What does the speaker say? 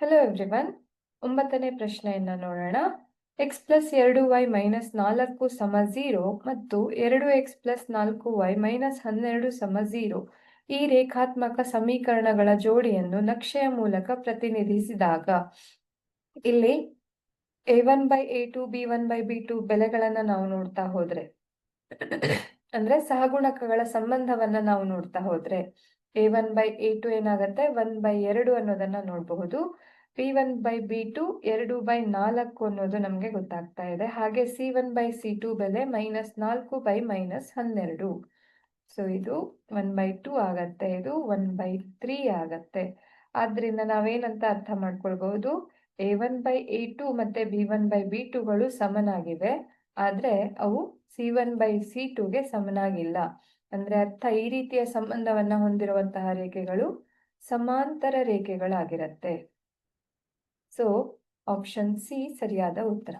Hello everyone. 9ನೇ ಪ್ರಶ್ನೆಯನ್ನು ನೋಡೋಣ. x plus 2y minus 4 ಸಮ 0 ಮತ್ತು 2x ಪ್ಲಸ್ 4y ಮೈನಸ್ 12 ಸಮ 0 ಈ ರೇಖಾತ್ಮಕ ಸಮೀಕರಣಗಳ ಜೋಡಿಯನ್ನು ನಕ್ಷೆಯ ಮೂಲಕ ಪ್ರತಿನಿಧಿಸಿದಾಗ ಇಲ್ಲಿ a1/a2 b1/b2 ಬೆಲೆಗಳನ್ನು ನಾವು ನೋಡ್ತಾ ಹೋದ್ರೆ ಅಂದ್ರೆ ಸಹಗುಣಕಗಳ ಸಂಬಂಧವನ್ನ ನಾವು ನೋಡ್ತಾ ಹೋದ್ರೆ a1/a2 ಏನಾಗತ್ತೆ 1/2 ಅನ್ನೋದನ್ನ ನೋಡಬಹುದು. b1/b2 2/4 ಅನ್ನೋದು ನಮ್ಗೆ ಗೊತ್ತಾಗ್ತಾ ಇದೆ. ಹಾಗೆ c1/c2 ಬೆಲೆ -4/-12. ಸೊ ಇದು 1/2 ಆಗತ್ತೆ, ಇದು 1/3 ಆಗತ್ತೆ. ಆದ್ರಿಂದ ನಾವೇನಂತ ಅರ್ಥ ಮಾಡ್ಕೊಳ್ಬಹುದು, a1/a2 ಮತ್ತೆ b1/b2ಗಳು ಸಮನಾಗಿವೆ, ಆದ್ರೆ ಅವು c1/c2ಗೆ ಸಮನಾಗಿಲ್ಲ. ಅಂದ್ರೆ ಅರ್ಥ, ಈ ರೀತಿಯ ಸಂಬಂಧವನ್ನ ಹೊಂದಿರುವಂತಹ ರೇಖೆಗಳು ಸಮಾಂತರ ರೇಖೆಗಳಾಗಿರತ್ತೆ. ಸೊ ಆಪ್ಷನ್ ಸಿ ಸರಿಯಾದ ಉತ್ತರ.